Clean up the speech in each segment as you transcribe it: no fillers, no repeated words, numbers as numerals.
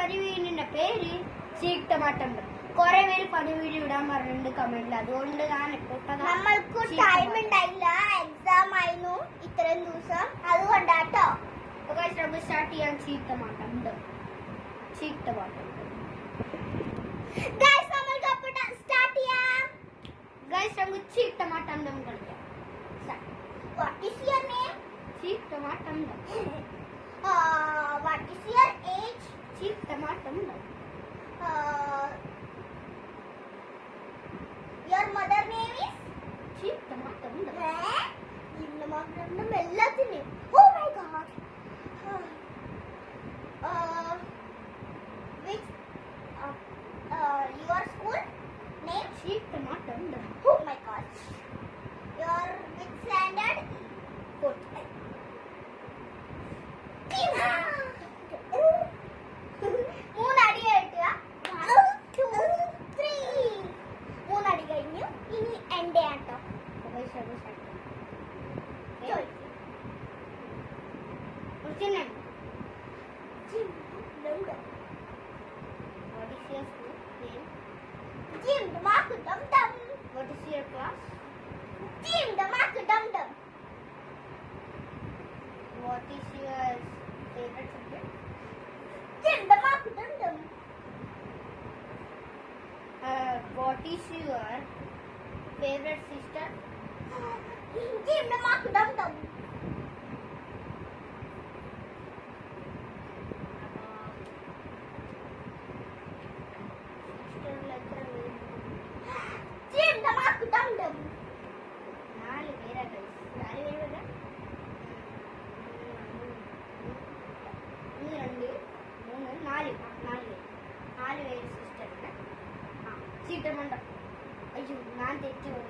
Funny വീടിന്റെ പേര് ചീക് tomato. കുറെ പേര് ഫനി വീഡിയോ ഇടാൻ പറഞ്ഞിട്ടുണ്ട് കമന്റിൽ. അതുകൊണ്ട് ഞാൻ നമ്മൾക്ക് ടൈം ഉണ്ടായില്ല, എക്സാം ആയിരുന്നു ഇത്രയും ദിവസം, അതുകൊണ്ടാട്ടോ. നമുക്ക് സ്റ്റാർട്ട് ചെയ്യാൻ ചീക് ടൊമാറ്റോ. ഗൈസ് നമ്മൾക്ക് അപ്പോൾ സ്റ്റാർട്ട് ചെയ്യാം. ഗൈസ് നമുക്ക് ചീക് ടൊമാറ്റോ കളിക്കാം. What is your name? Cheek tomato. What is your age? Cheek tomato. Your mother name is? Cheek tomato. എല്ലാത്തിനും. Oh my god. Which your school name? Cheek tomato. Oh my god. Your which standard? Fourth. മൂന്നടി കേട്ടുക. 1 2 3 മൂന്നടി കഴിഞ്ഞു. ഇനി എന്റെ ആട്ടോ. What is your school name? Jim the mark dum dum. What is your class? Jim the mark dum dum. What is your favorite subject? Jim the mark dum dum. What is your favorite sister? Jim the mark dum dum. Jim the mark dum dum. 4 പേരാ guys. 4 പേര് വരാ. 1 2 3 4 4 പേര് sister ഉണ്ട്. ചീക് tomato. അയ്യോ ഞാൻ തെറ്റി പോയി.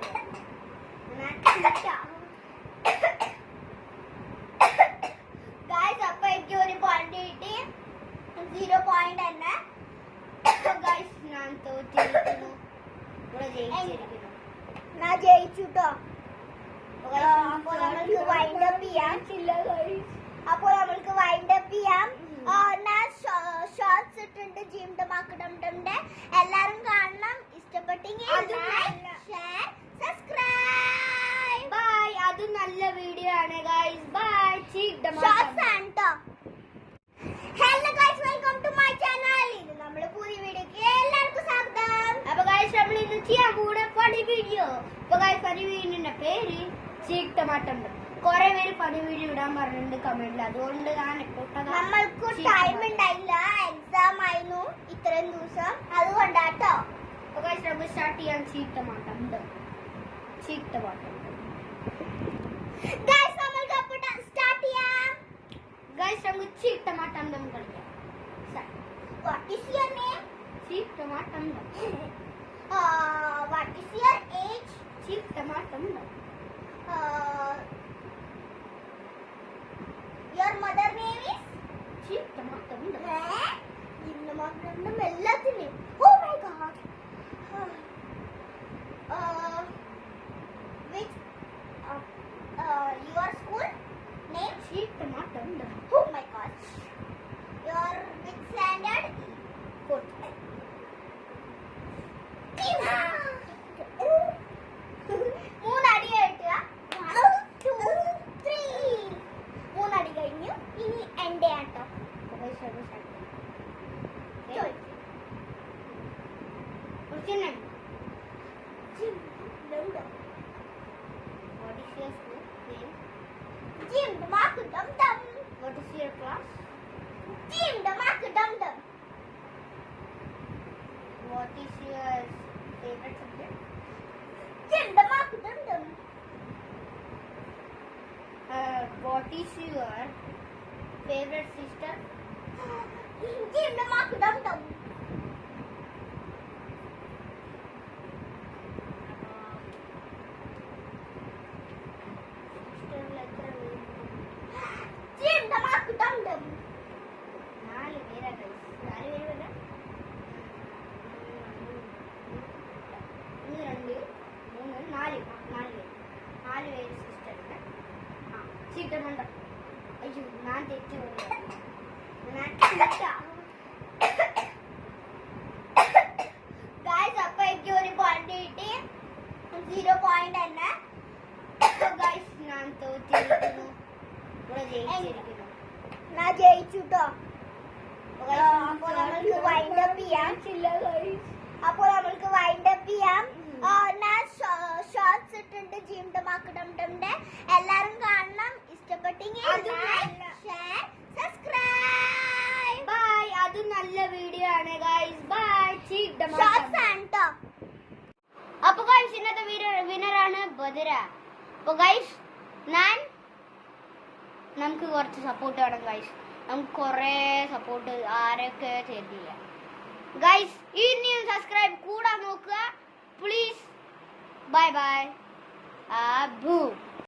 Guys അപ്പോൾ എനിക്ക് ഒരു പോയിന്റ് കിട്ടി. 0 പോയിന്റ് തന്നെ. ഗൈസ് ഞാൻ തോറ്റിരിക്കുന്നു. ഇവിടെ ജയിച്ചിരിക്കുന്നു. ഞാൻ ജയിച്ചുട്ടോ. അപ്പോൾ നമുക്ക് വൈൻഡ് അപ്പ് ചെയ്യാം. അപ്പോൾ നമുക്ക് വൈൻഡ് അപ്പ് ചെയ്യാം. ഞാൻ ഷോർട്സ് ഇട്ടുണ്ട് ജിം ദ മാർക്ക് ഡം ഡംന്റെ. എല്ലാരും കാണണം. ഇഷ്ടപ്പെട്ടെങ്കിൽ ഷെയർ സബ്സ്ക്രൈബ്. ബൈ. അത് നല്ല വീഡിയോ ആണ് guys. Bye. Cheek shorts tomato. ആണ് ട്ടോ. Hello guys, welcome to my channel. ഇത് നമ്മുടെ പുതിയ വീഡിയോക്ക് എല്ലാവർക്കും സ്വാഗതം. അപ്പൊ ഗൈസ് നമ്മൾ ഇന്ന് ചെയ്യാൻ കൂടെ ഫണി വീഡിയോ. അപ്പൊ ഗൈസ് ഫണി വീഡിയോന്റെ പേര് ചീക് ടൊമാറ്റോ. കുറെ പേര് ഫണി വീഡിയോ ഇടാൻ പറഞ്ഞിട്ടുണ്ട് കമന്റിൽ. അതുകൊണ്ട് ഞാൻ നമ്മൾക്ക് ടൈം ഉണ്ടായില്ല, എക്സാം ആയിരുന്നു ഇത്രയും ദിവസം, അതുകൊണ്ടാട്ടോ. അപ്പൊ ഗൈസ് നമുക്ക് സ്റ്റാർട്ട് ചെയ്യാൻ ചീക് ടൊമാറ്റോ. ഗൈസ് നമ്മൾക്ക് അപ്പോൾ സ്റ്റാർട്ട് ചെയ്യാം. ഗൈസ് നമുക്ക് ചീക് ടൊമാറ്റോ കളിക്കാം. What is your name? Cheek tomato. What is your age? Cheek tomato. Your mother name is? Cheek tomato. എല്ലാത്തിനും. Oh my god. Which your school name? Cheek tomato. Oh my god. Your which standard? Fourth. മൂന്നടി കേട്ടുക. 1 2 3 മൂന്നടി കഴിഞ്ഞു. ഇനി എന്റെ ആട്ടോ. What is your school name? Jim the mark dum dum. What is your class? Jim the mark dum dum. What is your favorite subject? Jim the mark dum dum. What is your favorite sister? Jim the mark dum dum. Jim the mark dum dum. 4 പേരാ guys. 4 പേര് വരാ. 1 2 3 4 4 പേര് sister ഉണ്ട്. ചീക് tomato. അയ്യോ ഞാൻ തെറ്റി പോയി. Point തന്നെ. ഗൈസ് ഞാൻ തോറ്റിരിക്കുന്നു. ഇവിടെ ജയിച്ചിരിക്കുന്നു. ഞാൻ ജയിച്ചു ട്ടോ. അപ്പോൾ നമുക്ക് വൈൻഡ് അപ്പ് ചെയ്യാം. അപ്പോൾ നമുക്ക് വൈൻഡ് അപ്പ് ചെയ്യാം. ഞാൻ ഷോർട്സ് ഇട്ടിട്ടുണ്ട് ജിം ടമാക്കടംടെ. എല്ലാരും കാണണം. ഇഷ്ടപ്പെട്ടെങ്കിൽ ഷെയർ സബ്സ്ക്രൈബ്. ബൈ. അത് നല്ല വീഡിയോ ആണ് ഗൈസ്. ബൈ. ഷോർട്സ് ആണ് ട്ടോ. അപ്പൊ ഗൈസ് ഇന്നത്തെ വിന്നറാണ് ബദര. അപ്പൊ ഗൈസ് നമുക്ക് കുറച്ച് സപ്പോർട്ട് വേണം ഗൈസ്. നമുക്ക് കുറെ സപ്പോർട്ട് ആരൊക്കെ ചെയ്തില്ല ഗൈസ്. ഇനിയും സബ്സ്ക്രൈബ് കൂടാൻ നോക്കുക പ്ലീസ്. Bye bye. ബൂ.